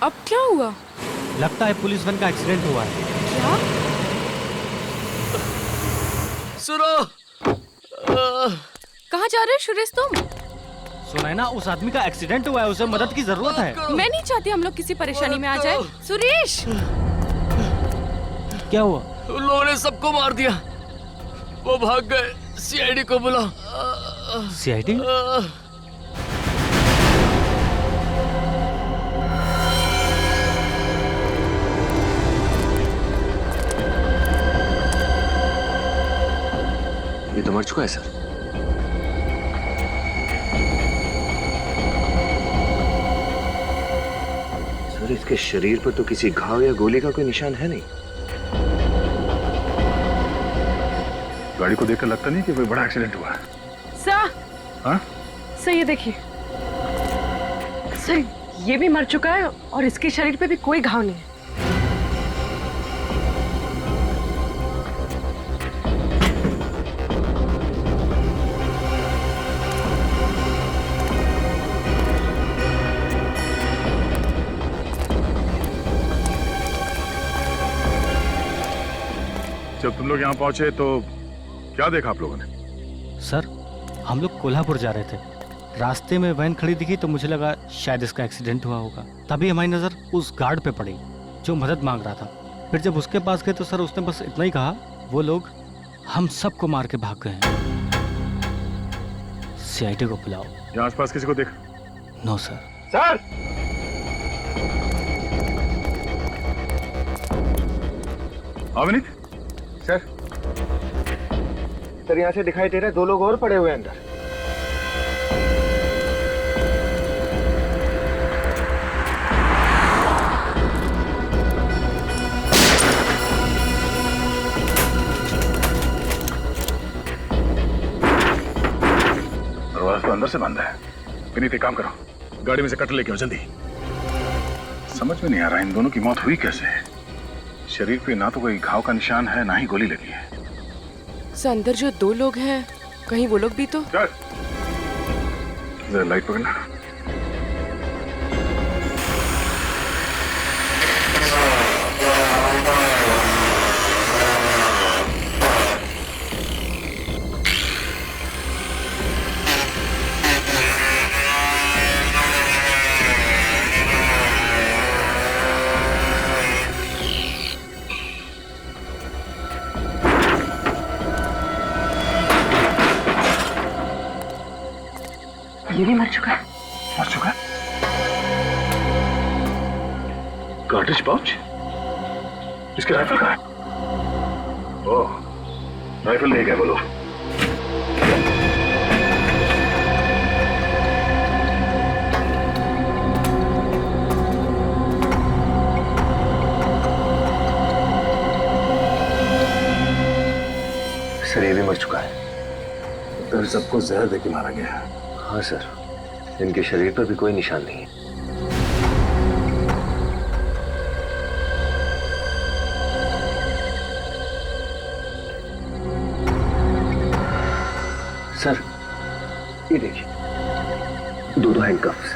अब क्या हुआ? लगता है पुलिस वैन का एक्सीडेंट हुआ है। क्या? सुनो। कहाँ जा रहे हो सुरेश तुम? सुना है ना, उस आदमी का एक्सीडेंट हुआ है, उसे मदद की जरूरत है। मैं नहीं चाहती हम लोग किसी परेशानी में आ जाए। सुरेश! क्या हुआ? उन लोगों ने सबको मार दिया, वो भाग गए। सीआईडी को बुलाओ। सीआईडी? ये तो मर चुका है सर। सर इसके शरीर पर तो किसी घाव या गोली का कोई निशान है नहीं। गाड़ी को देखकर लगता नहीं कि कोई बड़ा एक्सीडेंट हुआ है। सर, हाँ? सर ये देखिए, सर ये भी मर चुका है और इसके शरीर पे भी कोई घाव नहीं है। जब तुम लोग यहाँ पहुंचे तो क्या देखा आप लोगों ने? सर, हम लोग कोल्हापुर जा रहे थे, रास्ते में वैन खड़ी दिखी तो मुझे लगा शायद इसका एक्सीडेंट हुआ होगा। तभी हमारी नजर उस गार्ड पे पड़ी जो मदद मांग रहा था। फिर जब उसके पास गए तो सर उसने बस इतना ही कहा, वो लोग हम सबको मार के भाग गए हैं, सीआईडी को बुलाओ। यहाँ आसपास किसी को देखा? No sir. Sir! Avineet? Sir, sir यहाँ से दिखाई दे रहा है 2 लोग और पड़े हुए हैं अंदर। दरवाजा तो अंदर से बंद है। विनीत एक काम करो, गाड़ी में से कट लेके आओ जल्दी। समझ में नहीं आ रहा इन दोनों की मौत हुई कैसे। शरीर पे ना तो कोई घाव का निशान है, ना ही गोली लगी है। सर अंदर जो 2 लोग हैं, कहीं वो लोग भी तो। चल जरा लाइट पकड़ना। ये भी मर चुका है। मर चुका है? Cartridge pouch? इसके राइफल कहाँ है? ओह, राइफल ले गए वो लोग। सर ये भी मर चुका है। तो सबको जहर देके मारा गया है। हाँ सर, इनके शरीर पर भी कोई निशान नहीं है। सर ये देखिए, 2 हैंडकफ्स।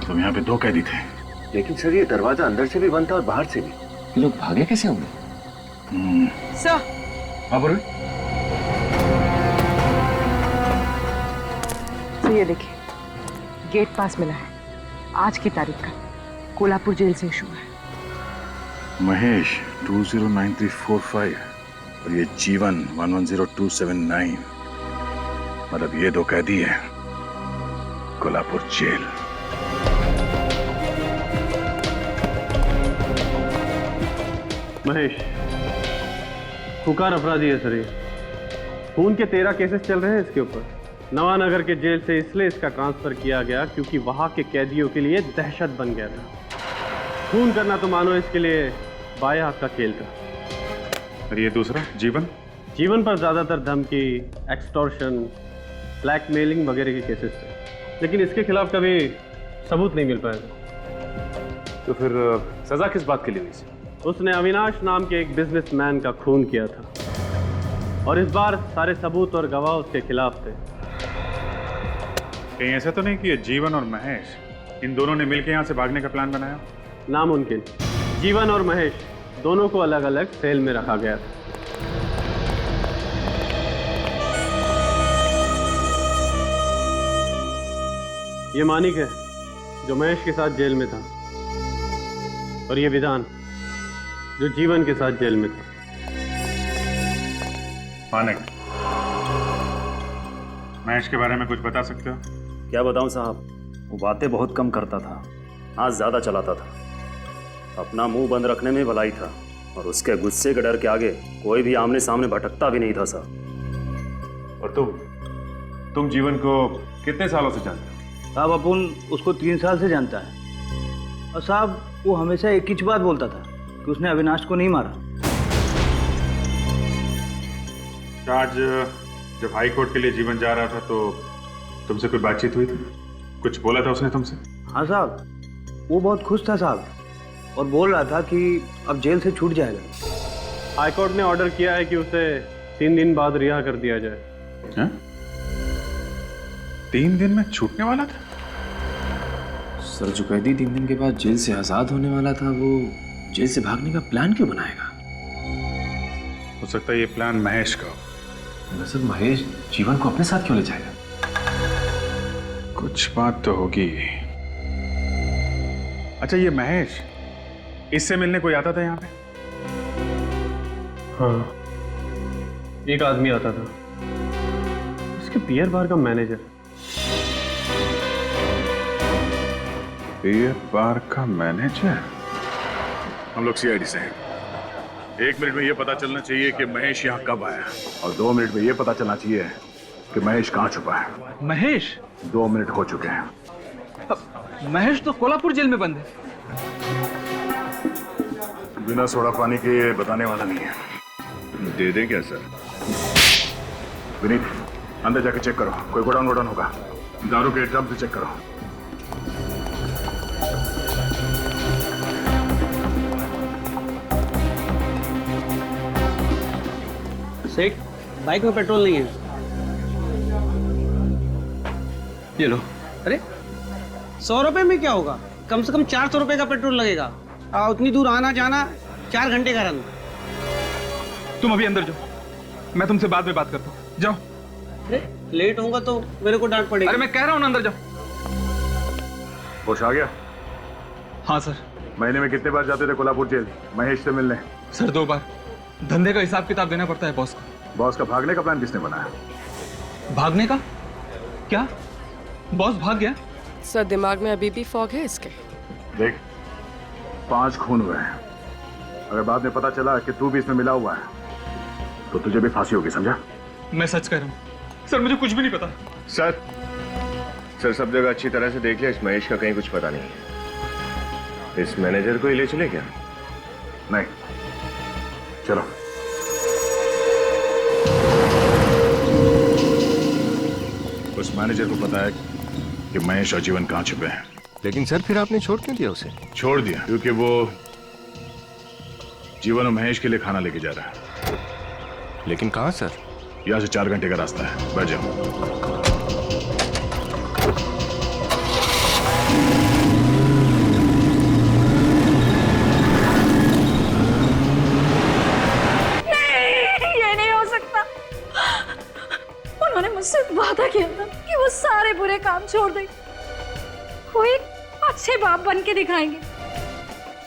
तुम यहाँ पे 2 कैदी थे। लेकिन सर ये दरवाजा अंदर से भी बंद था और बाहर से भी। ये लोग भागे कैसे होंगे? सर, हाँ बोलो। तो ये देखिए, गेट पास मिला है, आज की तारीख का, कोल्हापुर जेल से इशू है। महेश 209345 और ये जीवन 110279। मतलब ये 2 कैदी हैं कोल्हापुर जेल। महेश पुकार अपराधी है सर। ये खून के 13 केसेस चल रहे हैं इसके ऊपर। नवानगर के जेल से इसलिए इसका ट्रांसफर किया गया क्योंकि वहां के कैदियों के लिए दहशत बन गया था। खून करना तो मानो इसके लिए बाएं हाथ का खेल था। और ये दूसरा जीवन? जीवन पर ज्यादातर धमकी, एक्सटॉर्शन, ब्लैकमेलिंग वगैरह के केसेस थे, लेकिन इसके खिलाफ कभी सबूत नहीं मिल पाया। तो फिर सजा किस बात के लिए हुई? उसने अविनाश नाम के एक बिजनेसमैन का खून किया था और इस बार सारे सबूत और गवाह उसके खिलाफ थे। कहीं ऐसा तो नहीं कि ये जीवन और महेश इन दोनों ने मिलकर यहाँ से भागने का प्लान बनाया? नामुमकिन। जीवन और महेश दोनों को अलग अलग सेल में रखा गया था। ये मानिक है जो महेश के साथ जेल में था, और ये विधान जो जीवन के साथ जेल में था। मानिक, महेश के बारे में कुछ बता सकते हो? क्या बताऊं साहब, वो बातें बहुत कम करता था, हाथ ज्यादा चलाता था, अपना मुंह बंद रखने में भलाई था, और उसके गुस्से के डर के आगे कोई भी आमने सामने भटकता भी नहीं था साहब। और तुम जीवन को कितने सालों से जानते हो? साहब अपन उसको 3 साल से जानता है, और साहब वो हमेशा एक ही बात बोलता था कि उसने अविनाश को नहीं मारा। आज जब हाई कोर्ट के लिए जीवन जा रहा था तो तुमसे कोई बातचीत हुई थी? कुछ बोला था उसने तुमसे? हाँ साहब, वो बहुत खुश था साहब, और बोल रहा था कि अब जेल से छूट जाएगा। हाई कोर्ट ने ऑर्डर किया है कि उसे 3 दिन बाद रिहा कर दिया जाए। हैं? 3 दिन में छूटने वाला था? सर, जो कैदी 3 दिन के बाद जेल से आजाद होने वाला था, वो जेल से भागने का प्लान क्यों बनाएगा? हो सकता है ये प्लान महेश का हो। सर, महेश जीवन को अपने साथ क्यों ले जाएगा? कुछ बात तो होगी। अच्छा, ये महेश, इससे मिलने कोई आता था यहाँ पे? हाँ, एक आदमी आता था, उसके बियर बार का मैनेजर। बियर बार का मैनेजर? हम लोग सीआईडी से हैं। 1 मिनट में ये पता चलना चाहिए कि महेश यहाँ कब आया, और 2 मिनट में ये पता चलना चाहिए कि महेश कहाँ छुपा है। महेश? 2 मिनट हो चुके हैं। महेश तो कोल्हापुर जेल में बंद है। बिना सोडा पानी के ये बताने वाला नहीं है। दे दें क्या सर? विनीत, अंदर जाके चेक करो, कोई गोडाउन वोडाउन होगा। दारू के ड्रम से चेक करो। सेठ, बाइक में पेट्रोल नहीं है। ये लो। अरे 100 रुपए में क्या होगा? कम से कम 400 रुपए का पेट्रोल लगेगा। उतनी दूर आना जाना 4 घंटे का रन। तुम अभी अंदर जाओ, मैं तुमसे बाद में बात करता हूँ। जाओ। अरे लेट होगा तो मेरे को डांट पड़ेगी। अरे मैं कह रहा हूँ ना, अंदर जाओ। होश आ गया? हाँ सर। महीने में कितने बार जाते थे कोल्हापुर जेल महेश से मिलने? सर 2 बार। धंधे का हिसाब किताब देना पड़ता है बॉस को। बॉस का भागने का प्लान किसने बनाया? भागने का? क्या बॉस भाग गया? सर, दिमाग में अभी भी फॉग है इसके। देख, 5 खून हुए हैं। अगर बाद में पता चला कि तू भी इसमें मिला हुआ है तो तुझे भी फांसी होगी, समझा? मैं सच कह रहा हूँ सर, मुझे कुछ भी नहीं पता। सर सब जगह अच्छी तरह से देख लिया, इस महेश का कहीं कुछ पता नहीं है। इस मैनेजर को ही ले चले क्या? नहीं, चलो। उस मैनेजर को पता है कि महेश और जीवन कहाँ छुपे हैं। लेकिन सर फिर आपने छोड़ क्यों दिया उसे? छोड़ दिया क्योंकि वो जीवन और महेश के लिए खाना लेके जा रहा है। लेकिन कहाँ सर? यहाँ से 4 घंटे का रास्ता है, बैठ जाओ। मुझसे वादा किया था कि वो सारे बुरे काम छोड़ देंगे, वो एक अच्छे बाप बन के दिखाएंगे।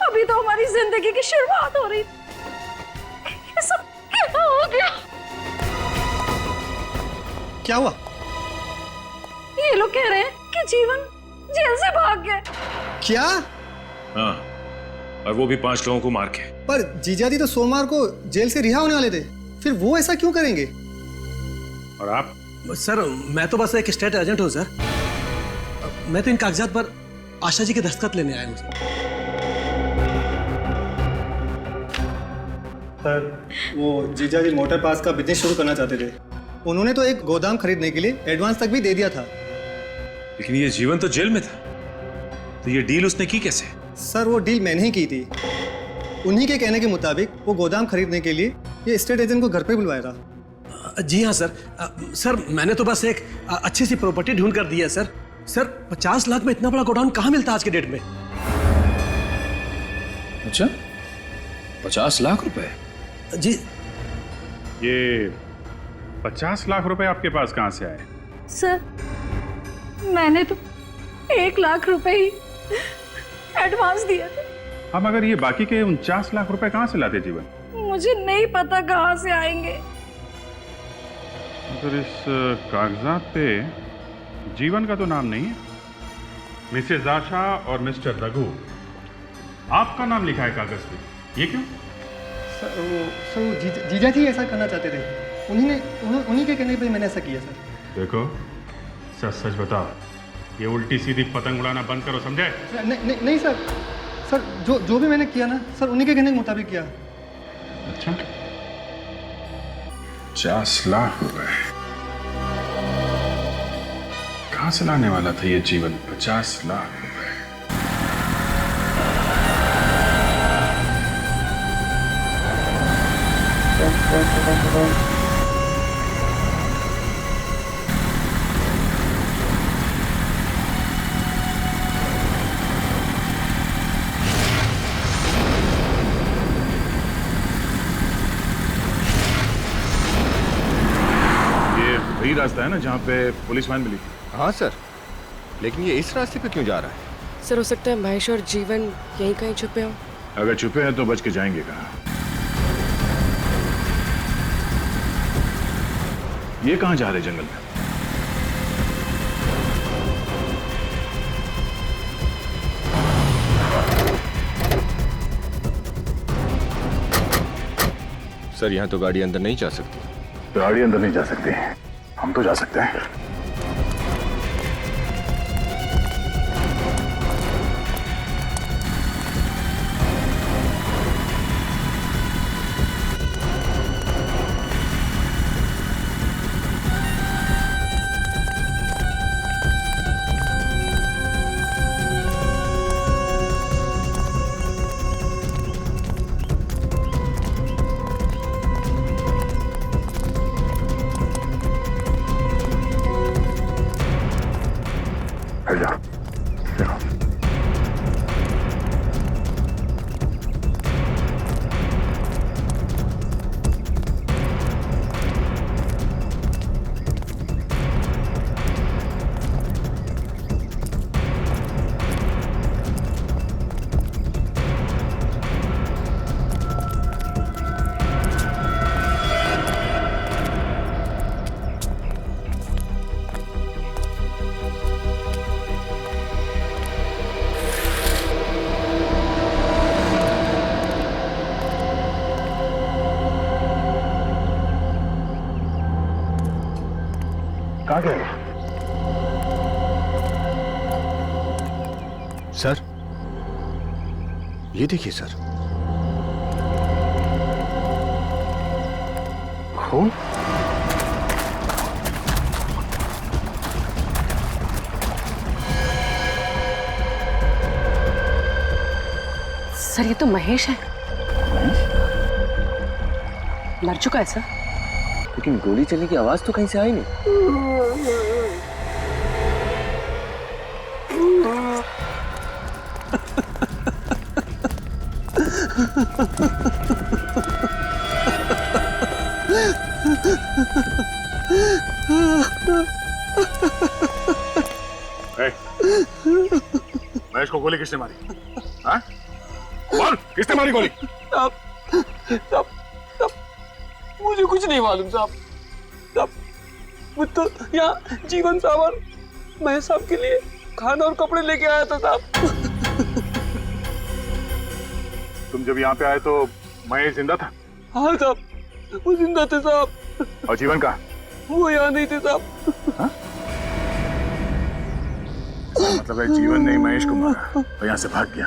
अभी तो हमारी जिंदगी की शुरुआत हो रही, ये सब क्या हो गया? क्या हुआ? ये लोग कह रहे हैं कि जीवन जेल से भाग गए। क्या? हाँ, और वो भी 5 लोगों को मार के। पर जीजाजी तो सोमवार को जेल से रिहा होने वाले थे, फिर वो ऐसा क्यों करेंगे? और आप? सर मैं तो बस एक स्टेट एजेंट हूँ सर। मैं तो इन कागजात पर आशा जी के दस्तखत लेने आया हूँ सर। वो जीजा जी मोटर पास का बिजनेस शुरू करना चाहते थे। उन्होंने तो एक गोदाम खरीदने के लिए एडवांस तक भी दे दिया था। लेकिन ये जीवन तो जेल में था, तो ये डील उसने की कैसे? सर वो डील मैंने ही की थी। उन्हीं के कहने के मुताबिक वो गोदाम खरीदने के लिए ये स्टेट एजेंट को घर पे बुलवाया था। जी हाँ सर। सर मैंने तो बस एक अच्छी सी प्रॉपर्टी ढूंढ कर दी है सर। सर 50 लाख में इतना बड़ा गोडाउन कहाँ मिलता आज के डेट में? अच्छा, 50 लाख रुपए? जी। ये 50 लाख रुपए आपके पास कहाँ से आए? सर मैंने तो 1 लाख रुपए ही एडवांस दिए थे। हम अगर ये बाकी के 49 लाख रुपए कहाँ से लाते जीवन? मुझे नहीं पता कहाँ से आएंगे। अगर इस कागजात पे जीवन का तो नाम नहीं है, मिसेज आशा और मिस्टर रघु आपका नाम लिखा है कागज पे, ये क्यों? सर वो जीजा जी ऐसा करना चाहते थे, उन्हीं के कहने पे मैंने ऐसा किया सर। देखो सच सच बताओ, ये उल्टी सीधी पतंग उड़ाना बंद करो, समझे? नहीं सर जो भी मैंने किया ना सर, उन्हीं के कहने के मुताबिक किया। अच्छा, 50 लाख रुपए कहाँ से लाने वाला था ये जीवन? 50 लाख रुपए। वही रास्ता है ना जहाँ पे पुलिस वैन मिली? हाँ सर, लेकिन ये इस रास्ते पे क्यों जा रहा है? सर हो सकता है महेश और जीवन यहीं कहीं छुपे हों। अगर छुपे हैं तो बच के जाएंगे कहाँ? ये कहाँ जा रहे जंगल में? सर यहाँ तो गाड़ी अंदर नहीं जा सकती। गाड़ी अंदर नहीं जा सकती, हम तो जा सकते हैं। कहाँ गए? सर ये देखिए सर, खून। सर ये तो महेश है। मर चुका है सर। लेकिन गोली चलने की आवाज तो कहीं से आई नहीं। महेश को गोली किसने मारी? हाँ? बोल, किसने मारी गोली? साहब, मुझे कुछ नहीं मालूम साहब। वो तो यहाँ जीवन साहब और महेश साहब के लिए खाना और कपड़े लेके आया था साहब। तुम जब यहाँ पे आए तो महेश जिंदा था? हाँ साहब, वो जिंदा थे साहब। और जीवन का? वो यहाँ नहीं थे साहब। मतलब है जीवन ने महेश को मारा और यहाँ से भाग गया।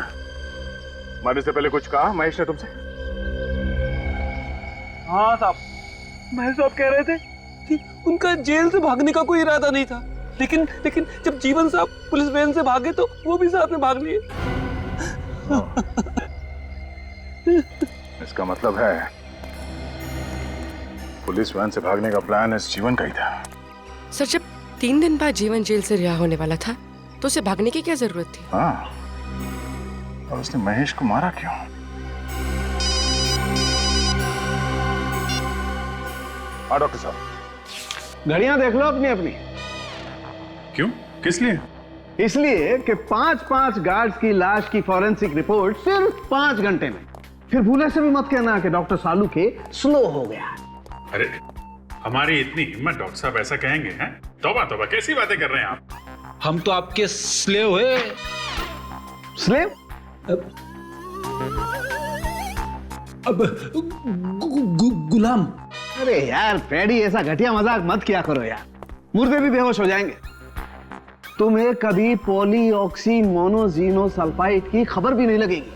मरने से पहले कुछ कहा महेश ने तुमसे? हाँ साहब, महेश साहब कह रहे थे कि उनका जेल से भागने का कोई इरादा नहीं था, लेकिन जब जीवन साहब पुलिस वैन से भागे तो वो भी साथ में भाग लिए। इसका मतलब है पुलिस वैन से भागने का प्लान इस जीवन का ही था। सर जब 3 दिन बाद जीवन जेल से रिहा होने वाला था, तो उसे भागने की क्या जरूरत थी? हाँ, और उसने महेश को मारा क्यों? हाँ डॉक्टर साहब, घड़ियां देख लो अपनी अपनी। क्यों? किस लिए? इसलिए कि 5-5 गार्ड्स की लाश की फॉरेंसिक रिपोर्ट सिर्फ 5 घंटे में। फिर भूले से भी मत कहना कि डॉक्टर सालू के स्लो हो गया। अरे हमारी इतनी हिम्मत डॉक्टर साहब ऐसा कहेंगे हैं? तौबा तौबा, कैसी बातें कर रहे हैं आप? हम तो आपके स्लेव है। स्लेव? अब गुलाम। अरे यार फ्रेडी, ऐसा घटिया मजाक मत किया करो यार, मुर्दे भी बेहोश हो जाएंगे। तुम्हें कभी पॉलीऑक्सी मोनोजीनोसल्फाइड की खबर भी नहीं लगेगी।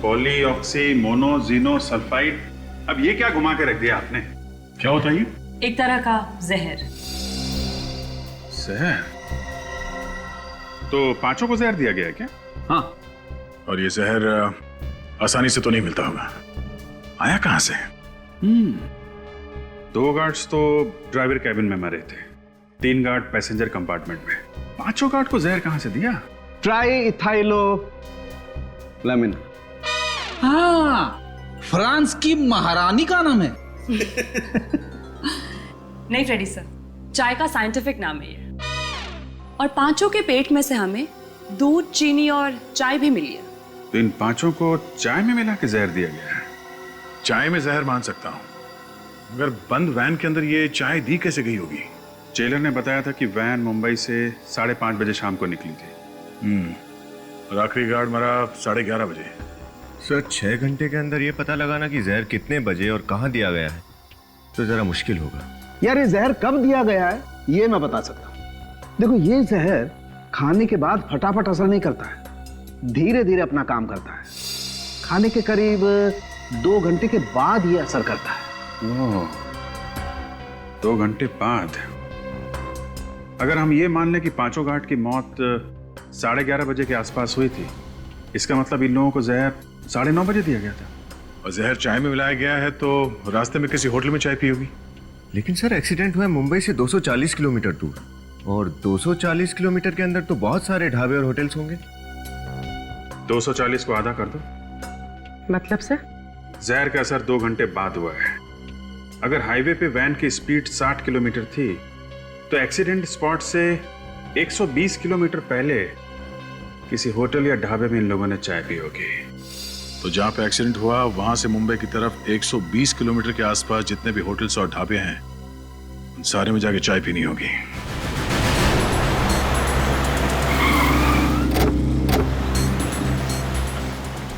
पॉलीऑक्सी मोनोजीनोसल्फाइड, अब ये क्या घुमा के रख दिया आपने? क्या होता है ये? एक तरह का जहर। जहर? तो पांचों को जहर दिया गया है क्या? हाँ। और ये जहर आसानी से तो नहीं मिलता होगा, आया कहां से? 2 गार्ड्स तो ड्राइवर कैबिन में मरे थे, 3 गार्ड पैसेंजर कंपार्टमेंट में। 5 गार्ड को जहर कहां से दिया? Triethylamine. हाँ, फ्रांस की महारानी का नाम है। नहीं फ्रेडी सर, चाय का साइंटिफिक नाम है ये। और 5 के पेट में से हमें दूध, चीनी और चाय भी मिली है। तो इन 5 को चाय में मिला के जहर दिया गया है। चाय में जहर मान सकता हूं, मगर बंद वैन के अंदर ये चाय दी कैसे गई होगी? जेलर ने बताया था कि वैन मुंबई से 5:30 बजे शाम को निकली थी। और आखिरी गार्ड मरा 11:30 बजे। सर 6 घंटे के अंदर ये पता लगाना कि जहर कितने बजे और कहां दिया गया है तो जरा मुश्किल होगा। यार ये जहर कब दिया गया है ये मैं बता सकता हूं। देखो, ये जहर खाने के बाद फटाफट असर नहीं करता है, धीरे धीरे अपना काम करता है। खाने के करीब 2 घंटे के बाद ये असर करता है। 2 घंटे बाद? अगर हम ये मान लें कि 5 गार्ड की मौत 11:30 बजे के आसपास हुई थी, इसका मतलब इन लोगों को जहर 9:30 बजे दिया गया था। और जहर चाय में मिलाया गया है तो रास्ते में किसी होटल में चाय पी होगी। लेकिन सर एक्सीडेंट हुआ है मुंबई से 240 किलोमीटर दूर, और 240 किलोमीटर के अंदर तो बहुत सारे ढाबे और होटल्स होंगे। 240 को आधा कर दो। मतलब सर? जहर का असर 2 घंटे बाद हुआ है। अगर हाईवे पे वैन की स्पीड 60 किलोमीटर थी तो एक्सीडेंट स्पॉट से 120 किलोमीटर पहले किसी होटल या ढाबे में इन लोगों ने चाय पी होगी। तो जहां पे एक्सीडेंट हुआ वहां से मुंबई की तरफ 120 किलोमीटर के आसपास जितने भी होटल्स और ढाबे हैं उन सारे में जाके चाय पीनी होगी।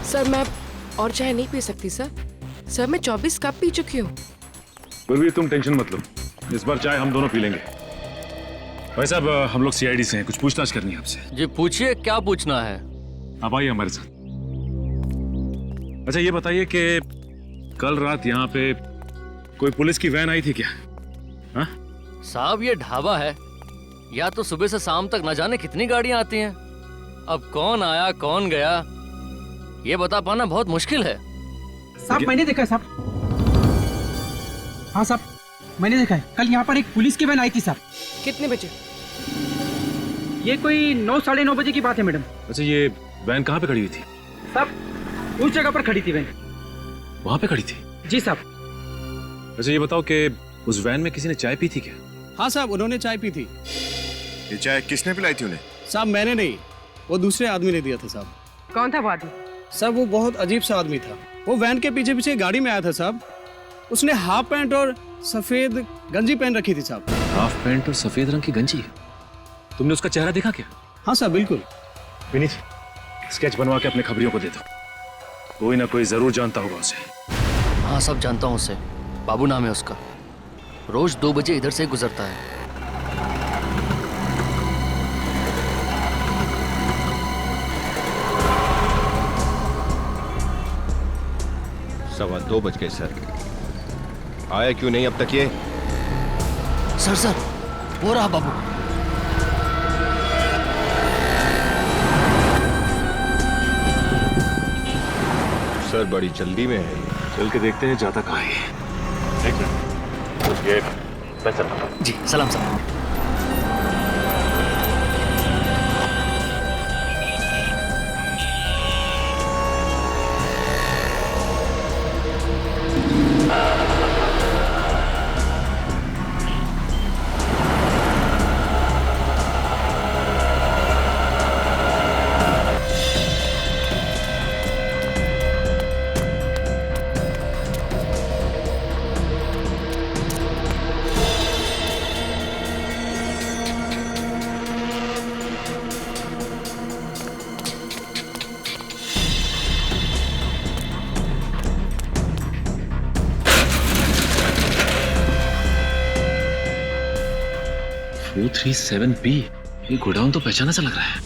सर मैं और चाय नहीं पी सकती सर। सर मैं 24 कप पी चुकी हूँ। फिर भी तुम टेंशन मत लो, इस बार चाय हम दोनों पी लेंगे। भाई साहब, हम लोग सीआईडी से हैं, कुछ पूछताछ करनी है आपसे। जी पूछिए, क्या पूछना है? आप आइए हमारे साथ। अच्छा ये बताइए कि कल रात यहाँ पे कोई पुलिस की वैन आई थी क्या? हाँ? साहब ये ढाबा है, या तो सुबह से शाम तक न जाने कितनी गाड़ियां आती हैं। अब कौन आया कौन गया ये बता पाना बहुत मुश्किल है। साहब मैंने देखा है साहब। हाँ साहब मैंने देखा है, कल यहाँ पर एक पुलिस की वैन आई थी साहब। कितने बजे? ये कोई 9 साढ़े 9 बजे की बात है मैडम। अच्छा ये वैन कहाँ पे खड़ी हुई थी? साहब उस जगह पर खड़ी थी वैन। वहाँ पे खड़ी थी? जी साहब। अच्छा ये बताओ कि उस वैन में किसी ने चाय पी थी क्या? हाँ साहब उन्होंने चाय पी थी। ये चाय किसने पिलाई थी उन्हें? साहब मैंने नहीं, वो दूसरे आदमी ने दिया था साहब। कौन था वो आदमी? साहब वो बहुत अजीब सा आदमी था। वो वैन के पीछे पीछे गाड़ी में आया था साहब। उसने हाफ पैंट और सफेद गंजी पहन रखी थी साहब। हाफ पैंट और सफेद रंग की गंजी? तुमने उसका चेहरा देखा क्या? हाँ साहब बिल्कुल। विनीत स्केच बनवा के अपने खबरियों को दे दो, कोई ना कोई जरूर जानता होगा उसे। हाँ सब जानता हूँ उसे, बाबू नाम है उसका, रोज 2 बजे इधर से गुजरता है। सवा 2 बज गए सर, आया क्यों नहीं अब तक ये? सर वो रहा बाबू। सर बड़ी जल्दी में है, चल के देखते हैं जाता कहाँ है। इंस्पेक्टर। जी सलाम साहब। ये गोडाउन तो पहचाना सा लग रहा है।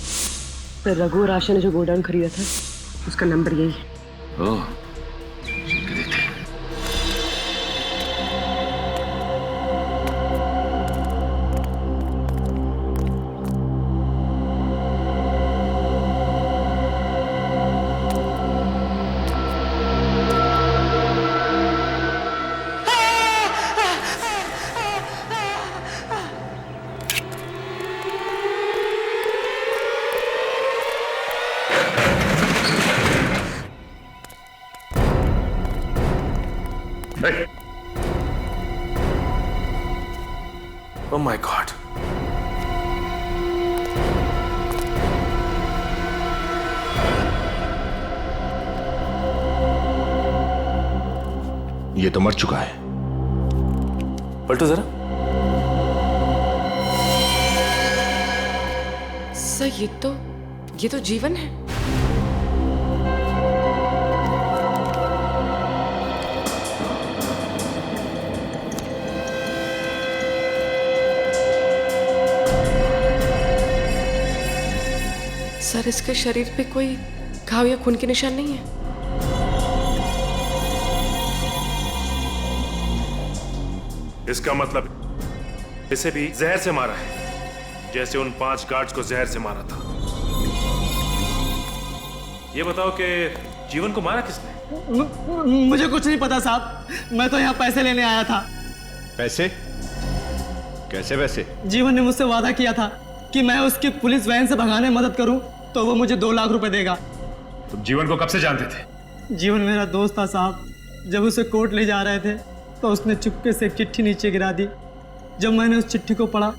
पर रघु और आशा ने जो गोडाउन खरीदा था उसका नंबर यही है। ओह, Oh my God. ये तो मर चुका है। पलटो जरा। सर ये तो जीवन है। सर इसके शरीर पे कोई घाव या खून के निशान नहीं है। इसका मतलब इसे भी जहर से मारा है, जैसे उन 5 गार्ड्स को जहर से मारा था। ये बताओ कि जीवन को मारा किसने? मुझे कुछ नहीं पता साहब, मैं तो यहाँ पैसे लेने आया था। पैसे? कैसे पैसे? जीवन ने मुझसे वादा किया था कि मैं उसकी पुलिस वैन से भगाने में मदद करूं तो वो मुझे 2 लाख रुपए देगा। तुम जीवन को कब से जानते थे? जीवन मेरा दोस्त था साहब। जब उसे कोर्ट ले जा रहे थे तो उसने चुपके से एक चिट्ठी नीचे गिरा दी। जब मैंने उस चिट्ठी को पढ़ा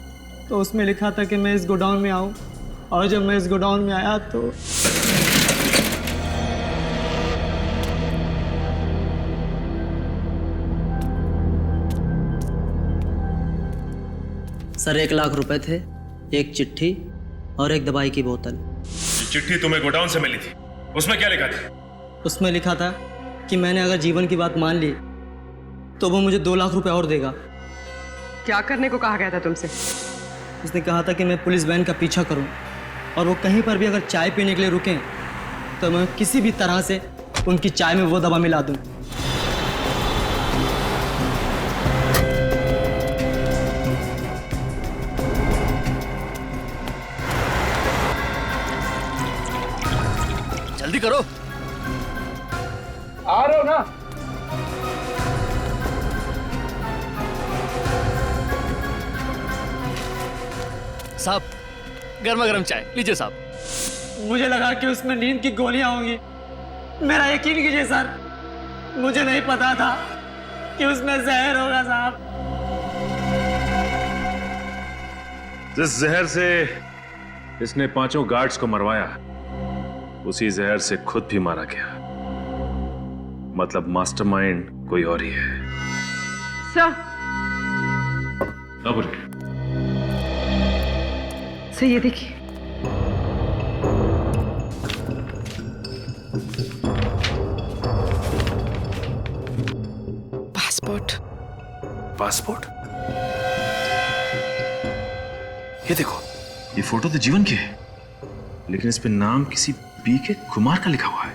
तो उसमें लिखा था कि मैं इस गोडाउन में आऊं, और जब मैं इस गोडाउन में आया तो सर 1 लाख रुपए थे, एक चिट्ठी और एक दवाई की बोतल। चिट्ठी तुम्हें गोडाउन से मिली थी, उसमें क्या लिखा था? उसमें लिखा था कि मैंने अगर जीवन की बात मान ली तो वो मुझे 2 लाख रुपए और देगा। क्या करने को कहा गया था तुमसे? उसने कहा था कि मैं पुलिस वैन का पीछा करूं, और वो कहीं पर भी अगर चाय पीने के लिए रुकें तो मैं किसी भी तरह से उनकी चाय में वो दवा मिला दूं। जल्दी करो। आ रहे हो ना? साहब गर्मा गर्म चाय लीजिए साहब। मुझे लगा कि उसमें नींद की गोलियां होंगी। मेरा यकीन कीजिए सर, मुझे नहीं पता था कि उसमें जहर होगा साहब। जिस जहर से इसने 5 गार्ड्स को मरवाया, उसी जहर से खुद भी मारा गया। मतलब मास्टरमाइंड कोई और ही है। सर सर ये देखिए। पासपोर्ट। पासपोर्ट? ये देखो, ये फोटो तो जीवन की है, लेकिन इस पे नाम किसी बीके कुमार का लिखा हुआ है।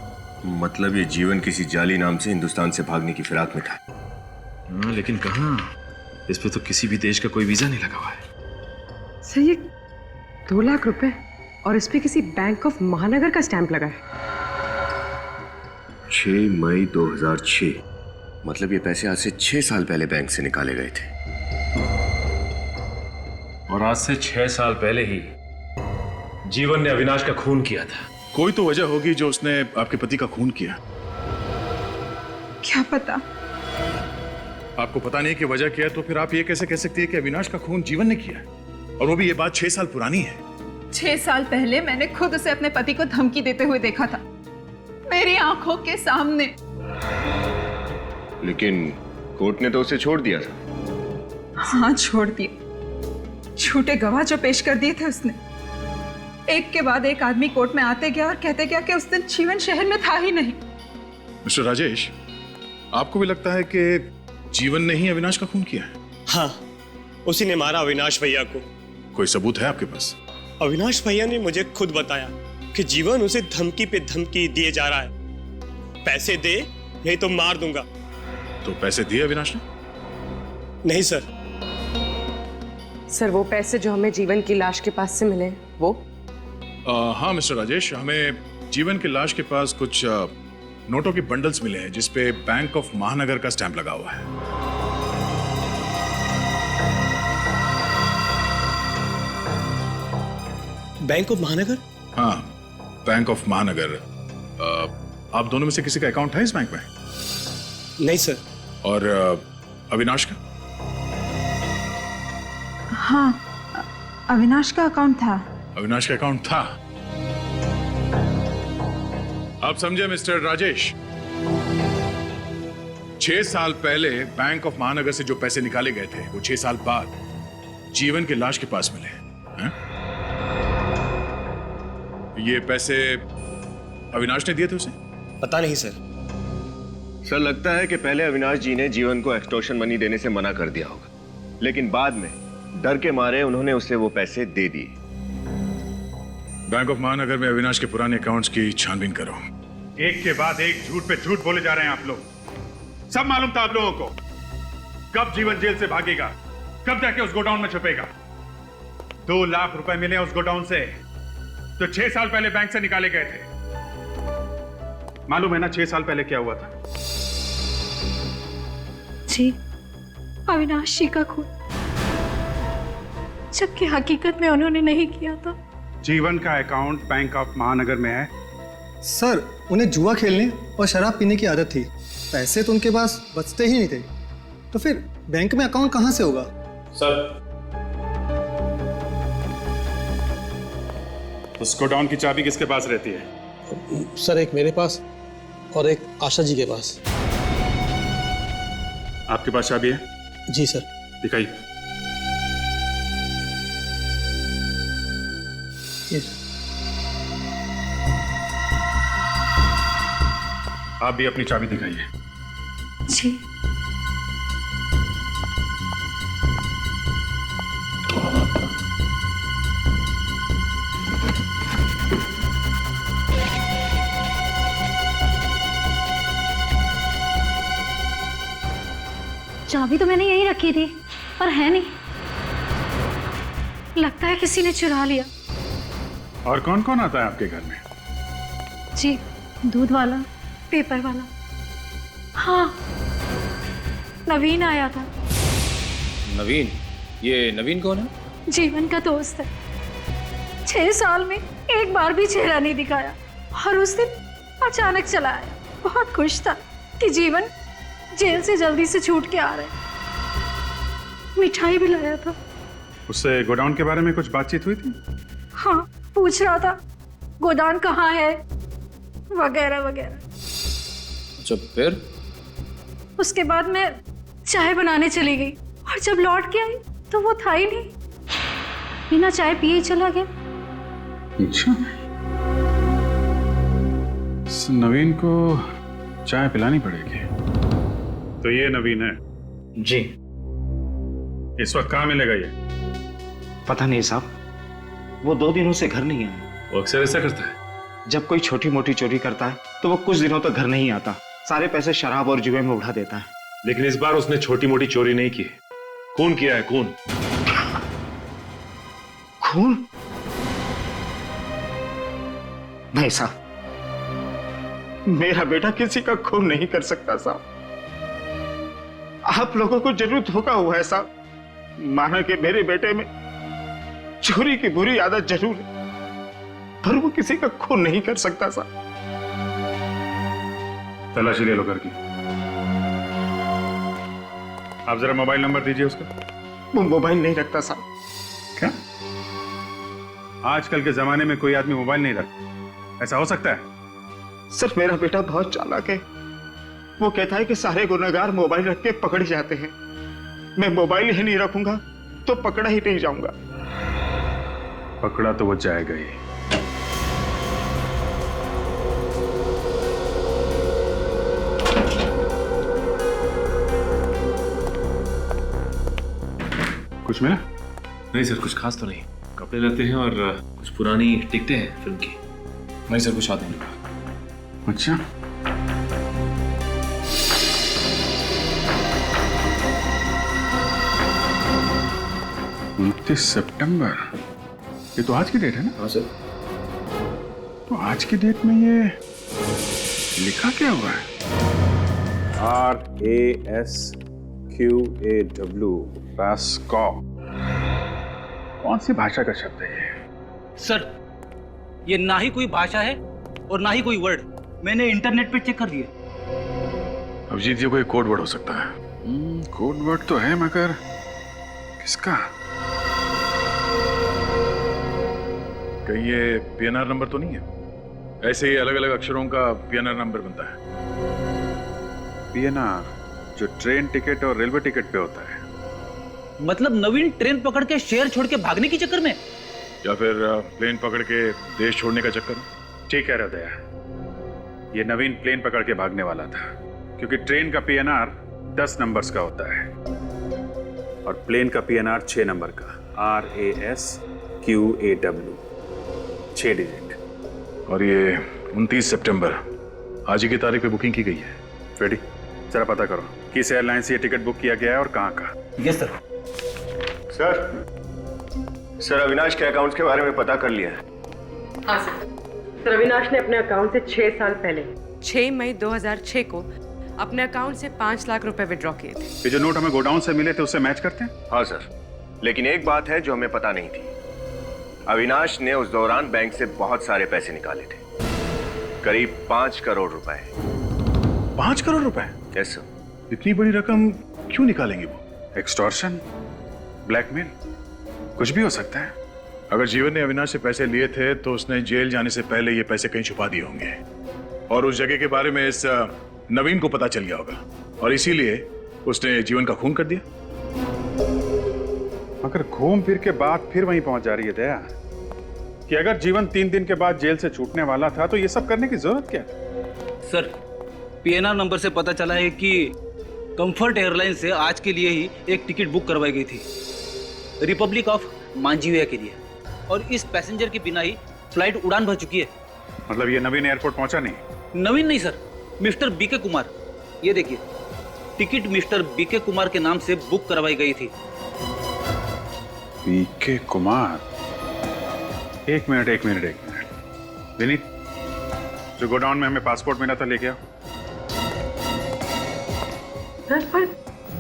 मतलब ये जीवन किसी जाली नाम से हिंदुस्तान से भागने की फिराक में था। हाँ, लेकिन कहाँ? इस पे तो किसी भी देश का कोई वीजा नहीं लगा हुआ है। सर ये 2 लाख रुपए और इस पे किसी बैंक ऑफ महानगर का स्टैंप लगा है। 6 मई 2006। मतलब ये पैसे आज से 6 साल पहले बैंक से निकाले गए थे। आज से 6 साल पहले ही जीवन ने अविनाश का खून किया था। कोई तो वजह होगी जो उसने आपके पति का खून किया। क्या पता? आपको पता नहीं कि वजह क्या है, तो फिर आप ये कैसे कह सकती है कि अविनाश का खून जीवन ने किया? और वो भी ये बात 6 साल पुरानी है। 6 साल पहले मैंने खुद उसे अपने पति को धमकी देते हुए देखा था, मेरी आंखों के सामने। लेकिन कोर्ट ने तो उसे छोड़ दिया था। हाँ, छोड़ दिया। झूठे गवाह जो पेश कर दिए थे उसने। एक के बाद एक आदमी कोर्ट में आते गया और कहते गया कि उस दिन जीवन शहर में था ही नहीं। मिस्टर राजेश, आपको भी लगता है कि जीवन ने ही अविनाश का खून किया है? हाँ, उसी ने मारा अविनाश भैया को। कोई सबूत है आपके पास? अविनाश भैया ने मुझे खुद बताया कि जीवन उसे धमकी पे धमकी दिए जा रहा है, पैसे दे नहीं तो मार दूंगा। तो पैसे दिए अविनाश ने? नहीं सर। सर, वो पैसे जो हमें जीवन की लाश के पास से मिले वो? हाँ मिस्टर राजेश, हमें जीवन की लाश के पास कुछ नोटों के बंडल्स मिले हैं जिसपे बैंक ऑफ महानगर का स्टैंप लगा हुआ है। बैंक ऑफ महानगर? हाँ, बैंक ऑफ महानगर। आप दोनों में से किसी का अकाउंट है इस बैंक में? नहीं सर। और अविनाश का? हाँ, अविनाश का अकाउंट था। अविनाश का अकाउंट था। आप समझे मिस्टर राजेश? 6 साल पहले बैंक ऑफ महानगर से जो पैसे निकाले गए थे वो 6 साल बाद जीवन की लाश के पास मिले हैं? ये पैसे अविनाश ने दिए थे उसे? पता नहीं सर। सर, लगता है कि पहले अविनाश जी ने जीवन को एक्सटॉर्शन मनी देने से मना कर दिया होगा, लेकिन बाद में डर के मारे उन्होंने उसे वो पैसे दे दिए। बैंक ऑफ महानगर में अविनाश के पुराने अकाउंट्स की छानबीन करो। एक के बाद एक झूठ पे झूठ बोले जा रहे हैं आप लोग। सब मालूम था आप लोगों को कब जीवन जेल से भागेगा, कब जाके उस गोडाउन में छुपेगा। 2 लाख रुपए मिले उस गोडाउन से तो 6 साल पहले बैंक से निकाले गए थे। मालूम है ना 6 साल पहले क्या हुआ था? जी, अविनाश जी का खून, जबकि हकीकत में उन्होंने नहीं किया था। जीवन का अकाउंट बैंक ऑफ महानगर में है। सर, उन्हें जुआ खेलने और शराब पीने की आदत थी। पैसे तो उनके पास बचते ही नहीं थे, तो फिर बैंक में अकाउंट कहां से होगा? सर, उस गोडाउन की चाबी किसके पास रहती है? सर, एक मेरे पास और एक आशा जी के पास। आपके पास चाबी है? जी सर। दिखाइए। आप भी अपनी चाबी दिखाइए। जी। चाबी तो मैंने यहीं रखी थी, पर है नहीं। लगता है किसी ने चुरा लिया। और कौन कौन आता है आपके घर में? जी, दूध वाला, पेपर वाला। हाँ, नवीन आया था। नवीन? ये नवीन कौन है? जीवन का दोस्त है। 6 साल में एक बार भी चेहरा नहीं दिखाया और उस दिन अचानक चला आया। बहुत खुश था कि जीवन जेल से जल्दी से छूट के आ रहे। मिठाई भी लाया था। उससे गोडाउन के बारे में कुछ बातचीत हुई थी? हाँ, पूछ रहा था गोदाम कहाँ है वगैरह वगैरह। जब फिर? उसके बाद मैं चाय बनाने चली गई और जब लौट के आई तो वो था ही नहीं। बिना चाय पिए ही चला गया। अच्छा, नवीन को चाय पिलानी पड़ेगी। तो ये नवीन है? जी। इस वक्त कहाँ मिलेगा ये? पता नहीं साहब, वो 2 दिनों से घर नहीं आया। वो अक्सर ऐसा करता है? जब कोई छोटी मोटी चोरी करता है तो वो कुछ दिनों तक घर नहीं आता। सारे पैसे शराब और जुए में उड़ा देता है। लेकिन इस बार उसने छोटी मोटी चोरी नहीं की, खून किया है। खून? खून? नहीं साहब, मेरा बेटा किसी का खून नहीं कर सकता साहब। आप लोगों को जरूर धोखा हुआ है साहब। माना कि मेरे बेटे में चोरी की बुरी आदत जरूर है, पर वो किसी का खून नहीं कर सकता साहब। तलाशी ले लो घर की। आप जरा मोबाइल नंबर दीजिए उसका। वो मोबाइल नहीं रखता साहब। क्या? आजकल के जमाने में कोई आदमी मोबाइल नहीं रखता, ऐसा हो सकता है? सर मेरा बेटा बहुत चालाक है, वो कहता है कि सारे गुनहगार मोबाइल रख के पकड़े जाते हैं। मैं मोबाइल ही नहीं रखूंगा तो पकड़ा ही नहीं जाऊंगा। पकड़ा तो वो जाएगा ही। कुछ मिला? नहीं सर, कुछ खास तो नहीं। कपड़े लेते हैं और कुछ पुरानी टिकटें हैं फिल्म की। नहीं सर, कुछ आते नहीं। अच्छा, 29 सितंबर, ये तो आज की डेट है ना? हाँ सर। तो आज की डेट में ये लिखा क्या हुआ है? RASQAW, Roscoe. कौन सी भाषा का शब्द है ये? सर, ये ना ही कोई भाषा है और ना ही कोई वर्ड। मैंने इंटरनेट पे चेक कर दिया। अभिजीत जी, कोई कोड वर्ड हो सकता है। कोड वर्ड तो है, मगर किसका? कहीं ये PNR नंबर तो नहीं है? ऐसे ही अलग अलग अक्षरों का PNR नंबर बनता है। PNR जो ट्रेन टिकट और रेलवे टिकट पे होता है। मतलब नवीन ट्रेन पकड़ के शहर छोड़ के भागने की चक्कर में, या फिर प्लेन पकड़ के देश छोड़ने का चक्कर में? ठीक कह रहे हो दया, ये नवीन प्लेन पकड़ के भागने वाला था, क्योंकि ट्रेन का PNR 10 नंबर्स का होता है और प्लेन का PNR 6 नंबर का, RASQAW, 6 डिजिट। और ये 29 सितंबर आज ही की तारीख पे बुकिंग की गई है। फ्रेडी, जरा पता करो किस एयरलाइन से ये टिकट बुक किया गया है और कहाँ का। Yes sir. सर अविनाश के अकाउंट्स के बारे में पता कर लिया है। हाँ सर, अविनाश ने अपने अकाउंट से 6 साल पहले 6 मई 2006 को अपने अकाउंट से 5 लाख रुपए विड्रॉ किए थे। ये जो नोट हमें गोडाउन से मिले थे उससे मैच करते हैं? हाँ सर, लेकिन एक बात है जो हमें पता नहीं थी। अविनाश ने उस दौरान बैंक से बहुत सारे पैसे निकाले थे, करीब 5 करोड़ रुपए। 5 करोड़ रुपए? Yes sir. इतनी बड़ी रकम क्यों निकालेंगे वो? एक्सटॉर्शन, ब्लैकमेल, कुछ भी हो सकता है। अगर जीवन ने अविनाश से पैसे लिए थे तो उसने जेल जाने से पहले ये पैसे कहीं छुपा दिए होंगे और उस जगह के बारे में इस नवीन को पता चल गया होगा और इसीलिए उसने जीवन का खून कर दिया। मगर घूम फिर के बात फिर वहीं पहुंच जा रही है दया कि अगर जीवन 3 दिन के बाद जेल से छूटने वाला था तो ये सब करने की जरूरत क्या? सर, PNR नंबर से पता चला है कि कंफर्ट एयरलाइन से आज के लिए ही एक टिकट बुक करवाई गई थी, रिपब्लिक ऑफ मांजीविया के लिए, और इस पैसेंजर के बिना ही फ्लाइट उड़ान भर चुकी है। मतलब ये नवीन एयरपोर्ट पहुंचा नहीं? नवीन नहीं सर, मिस्टर BK कुमार। ये देखिए, टिकट मिस्टर BK कुमार के नाम से बुक करवाई गई थी। BK कुमार? एक मिनट विनीत, जो गोडाउन में हमें पासपोर्ट मिला था लेके आओ। पर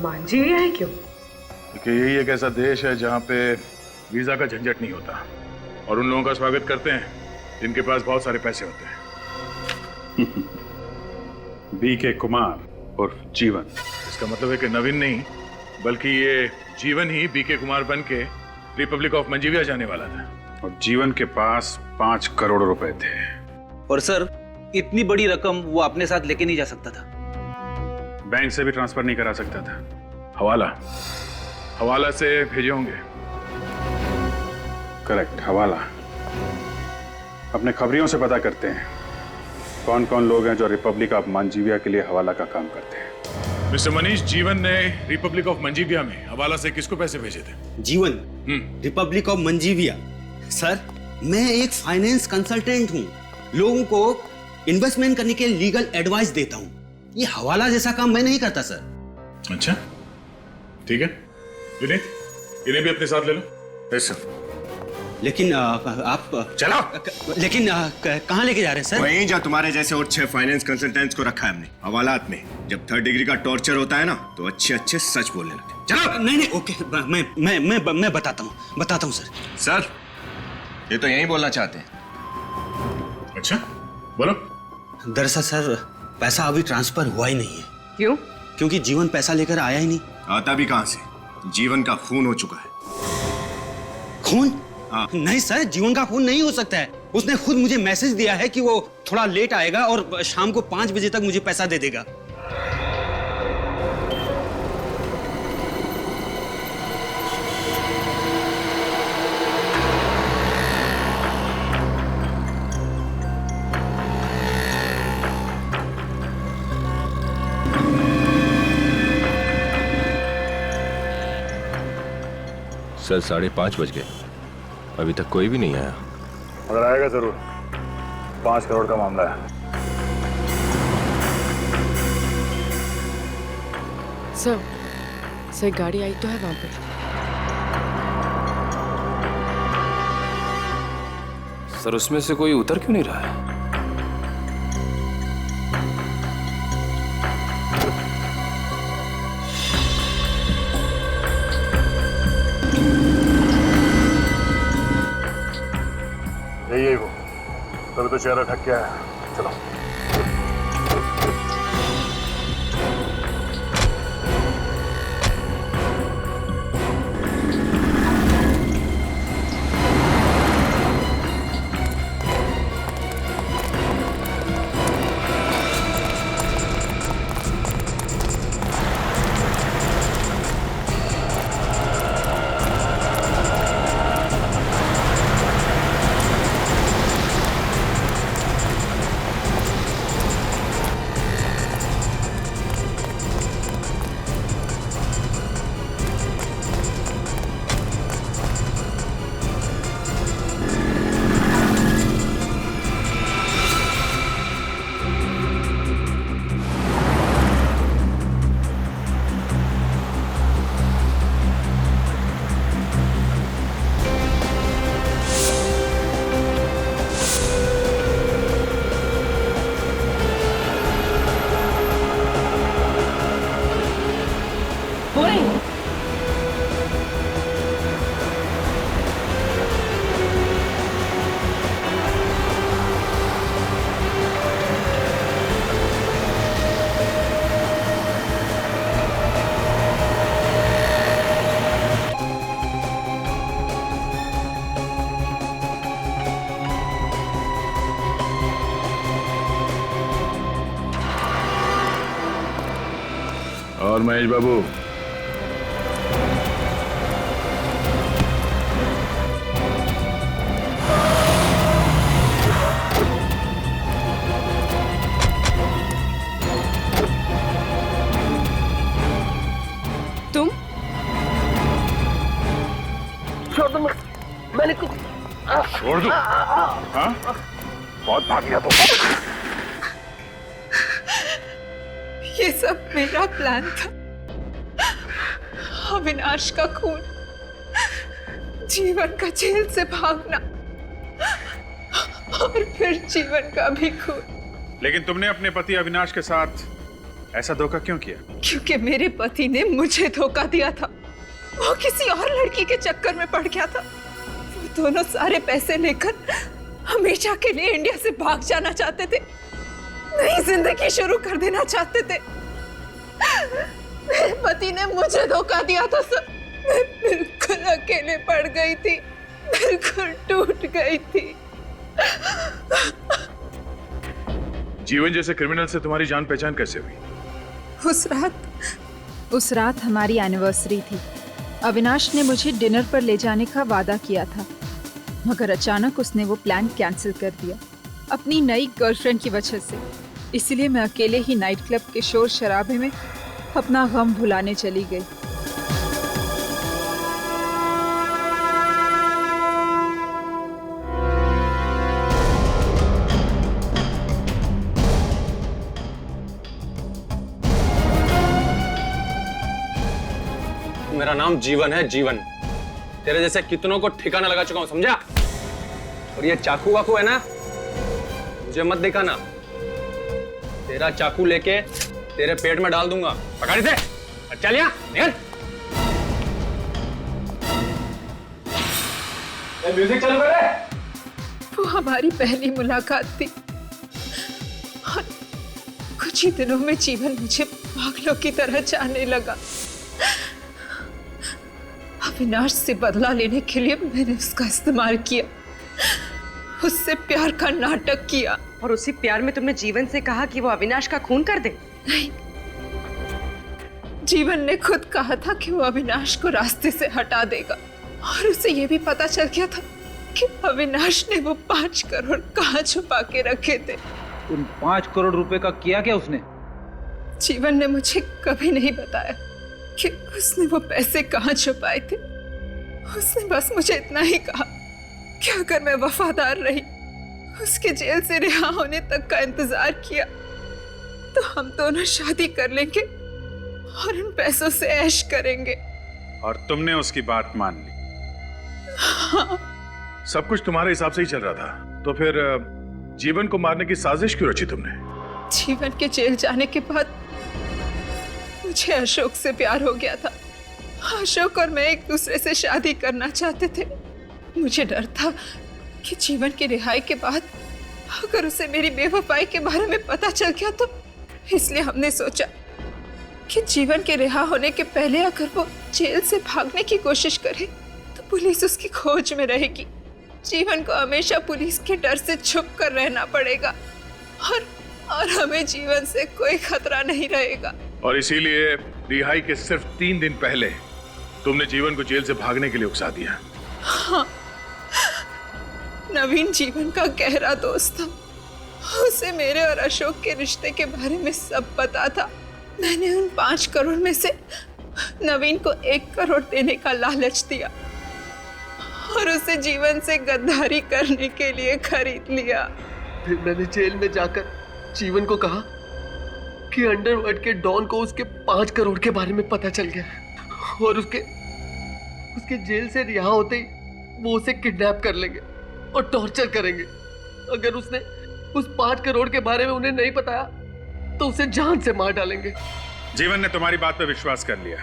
मांजीविया है क्यों? क्योंकि यही एक ऐसा देश है जहाँ पे वीजा का झंझट नहीं होता और उन लोगों का स्वागत करते हैं जिनके पास बहुत सारे पैसे होते हैं। BK कुमार और जीवन, इसका मतलब है कि नवीन नहीं बल्कि ये जीवन ही BK कुमार बन के रिपब्लिक ऑफ मंजीविया जाने वाला था और जीवन के पास 5 करोड़ रुपए थे। और सर, इतनी बड़ी रकम वो अपने साथ लेके नहीं जा सकता था। बैंक से भी ट्रांसफर नहीं करा सकता था, हवाला से भेजे होंगे। करेक्ट, हवाला। अपने खबरियों से पता करते हैं कौन कौन लोग हैं जो रिपब्लिक ऑफ मंजीविया के लिए हवाला का काम करते हैं। मिस्टर मनीष, जीवन ने रिपब्लिक ऑफ मंजीविया में हवाला से किसको पैसे भेजे थे? जीवन, रिपब्लिक ऑफ मंजीविया? सर, मैं एक फाइनेंस कंसल्टेंट हूँ, लोगों को इन्वेस्टमेंट करने के लीगल एडवाइस देता हूँ। ये हवाला जैसा काम मैं नहीं करता सर। अच्छा, ठीक है विनीत, इन्हें भी अपने साथ ले लो। Yes sir. लेकिन आप चलो। लेकिन कहाँ लेके जा रहे हैं सर? वहीं जा तुम्हारे जैसे और 6 फाइनेंस कंसल्टेंट्स को रखा है हमने हवालात में। जब 3rd डिग्री का टॉर्चर होता है ना तो अच्छे अच्छे सच बोलने लगते। चलो। नहीं नहीं ओके, मैं बताता हूँ सर। सर ये तो यही बोलना चाहते हैं। अच्छा बोलो। दरअसल सर पैसा अभी ट्रांसफर हुआ ही नहीं है। क्यों? क्योंकि जीवन पैसा लेकर आया ही नहीं। आता भी कहां से? जीवन का खून हो चुका है। खून? हाँ। नहीं सर, जीवन का खून नहीं हो सकता है। उसने खुद मुझे मैसेज दिया है कि वो थोड़ा लेट आएगा और शाम को 5 बजे तक मुझे पैसा दे देगा। सर 5:30 बज गए, अभी तक कोई भी नहीं आया। मगर आएगा जरूर, 5 करोड़ का मामला है। सर गाड़ी आई तो है वहां पर। सर उसमें से कोई उतर क्यों नहीं रहा है? यही वो, तभी तो चेहरा ढक गया है। चलो। और महेश बाबू, तुम? छोड़ दो, मैंने कुछ छोड़ दो। हाँ? बहुत भाग गया तो। ये सब मेरा प्लान था। अविनाश का खून, जीवन का जेल से भागना और फिर जीवन का भी खून। लेकिन तुमने अपने पति अविनाश के साथ ऐसा धोखा क्यों किया? क्योंकि मेरे पति ने मुझे धोखा दिया था। वो किसी और लड़की के चक्कर में पड़ गया था। वो दोनों सारे पैसे लेकर हमेशा के लिए इंडिया से भाग जाना चाहते थे, नई जिंदगी शुरू कर देना चाहते थे। मेरे पति ने मुझे धोखा दिया था सर। मैं बिल्कुल अकेले पड़ गई थी, बिल्कुल टूट गई थी। जीवन जैसे क्रिमिनल से तुम्हारी जान पहचान कैसे हुई? उस रात हमारी एनिवर्सरी थी। अविनाश ने मुझे डिनर पर ले जाने का वादा किया था, मगर अचानक उसने वो प्लान कैंसिल कर दिया अपनी नई गर्लफ्रेंड की वजह से। इसलिए मैं अकेले ही नाइट क्लब के शोर शराबे में अपना गम भुलाने चली गई। मेरा नाम जीवन है, जीवन। तेरे जैसे कितनों को ठिकाना लगा चुका हूं, समझा? और ये चाकू वाकू है ना, मुझे मत दिखाना। तेरा चाकू लेके तेरे पेट में डाल दूंगा। पकड़ दे, चल यहाँ, निकल। म्यूजिक चालू कर रहे। वो हमारी पहली मुलाकात थी और कुछ ही दिनों में जीवन मुझे पागलों की तरह चाहने लगा। अविनाश से बदला लेने के लिए मैंने उसका इस्तेमाल किया, उससे प्यार का नाटक किया। और उसी प्यार में तुमने जीवन से कहा कि वो अविनाश का खून कर दे? नहीं, जीवन ने खुद कहा था कि वो अविनाश को रास्ते से हटा देगा और उसे ये भी पता चल गया था कि अविनाश ने वो 5 करोड़ कहाँ छुपा के रखे थे। उन 5 करोड़ रुपए का किया क्या उसने? जीवन ने मुझे कभी नहीं बताया कि उसने वो पैसे कहाँ छुपाए थे। उसने बस मुझे इतना ही कहा कि अगर मैं वफादार रही, उसके जेल से रिहा होने तक का इंतजार किया, तो हम दोनों शादी कर लेंगे और उन पैसों से ऐश करेंगे। और तुमने उसकी बात मान ली? हाँ। सब कुछ तुम्हारे हिसाब से ही चल रहा था, तो फिर जीवन को मारने की साजिश क्यों रची तुमने? जीवन के जेल जाने के बाद मुझे अशोक से प्यार हो गया था। अशोक और मैं एक दूसरे से शादी करना चाहते थे। मुझे डर था कि जीवन की रिहाई के बाद अगर उसे मेरी बेवफाई के बारे में पता चल गया तो, इसलिए हमने सोचा कि जीवन के रिहा होने के पहले अगर वो जेल से भागने की कोशिश करे तो पुलिस उसकी खोज में रहेगी। जीवन को हमेशा पुलिस के डर से छुप कर रहना पड़ेगा और हमें जीवन से कोई खतरा नहीं रहेगा। और इसीलिए रिहाई के सिर्फ 3 दिन पहले तुमने जीवन को जेल से भागने के लिए उकसा दिया। हाँ, नवीन जीवन का गहरा दोस्त था। उसे मेरे और अशोक के रिश्ते के बारे में सब पता था। मैंने उन 5 करोड़ में से नवीन को 1 करोड़ देने का लालच दिया और उसे जीवन से गद्दारी करने के लिए खरीद लिया। फिर मैंने जेल में जाकर जीवन को कहा कि अंडरवर्ल्ड के डॉन को उसके 5 करोड़ के बारे में पता चल गया और उसके जेल से रिहा होते ही वो उसे किडनैप कर लेंगे और टॉर्चर करेंगे। अगर उसने उस 5 करोड़ के बारे में उन्हें नहीं बताया तो उसे जान से मार डालेंगे। जीवन ने तुम्हारी बात पर विश्वास कर लिया,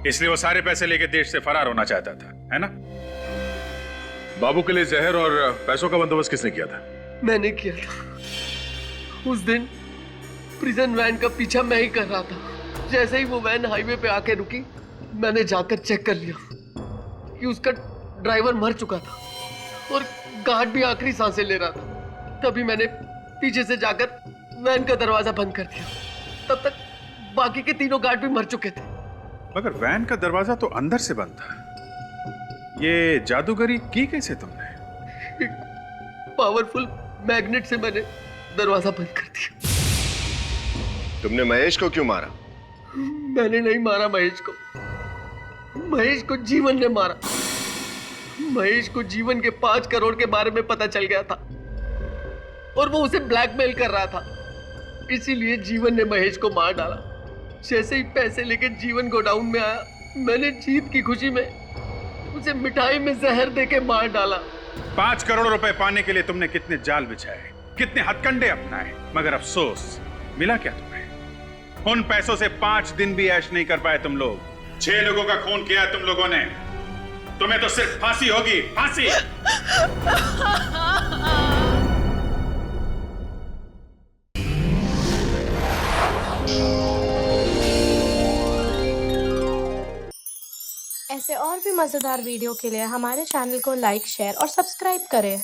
इसलिए वो सारे पैसे लेके देश से फरार होना चाहता था, है ना? बाबू के लिए जहर और पैसों का बंदोबस्त किसने किया था? मैंने किया था। उस दिन प्रिजन वैन का पीछा मैं ही कर रहा था। जैसे ही वो वैन हाईवे पे आके रुकी, मैंने जाकर चेक कर लिया कि उसका ड्राइवर मर चुका था और गार्ड भी आखिरी सांसें ले रहा था। तभी मैंने पीछे से जाकर वैन का दरवाजा बंद कर दिया। तब तक बाकी के 3 गार्ड भी मर चुके थे। मगर वैन का दरवाजा तो अंदर से बंद था। ये जादूगरी की कैसे तुमने? पावरफुल मैग्नेट से मैंने दरवाजा बंद कर दिया। तुमने महेश को क्यों मारा? मैंने नहीं मारा महेश को। महेश को जीवन ने मारा। महेश को जीवन के 5 करोड़ के बारे में पता चल गया था और वो उसे ब्लैकमेल कर रहा था। इसीलिए जीवन ने महेश को मार डाला। जैसे ही पैसे लेके जीवन गोडाउन में आया, मैंने जीत की खुशी में उसे मिठाई में जहर देके मार डाला। 5 करोड़ रुपए पाने के लिए तुमने कितने जाल बिछाए, कितने हथकंडे अपनाए, मगर अफसोस, मिला क्या तुम्हें? उन पैसों से 5 दिन भी ऐश नहीं कर पाए तुम लोग। 6 लोगों का खून किया तुम लोगों ने। तुम्हें तो सिर्फ फांसी होगी, फांसी। ऐसे और भी मजेदार वीडियो के लिए हमारे चैनल को लाइक, शेयर और सब्सक्राइब करें।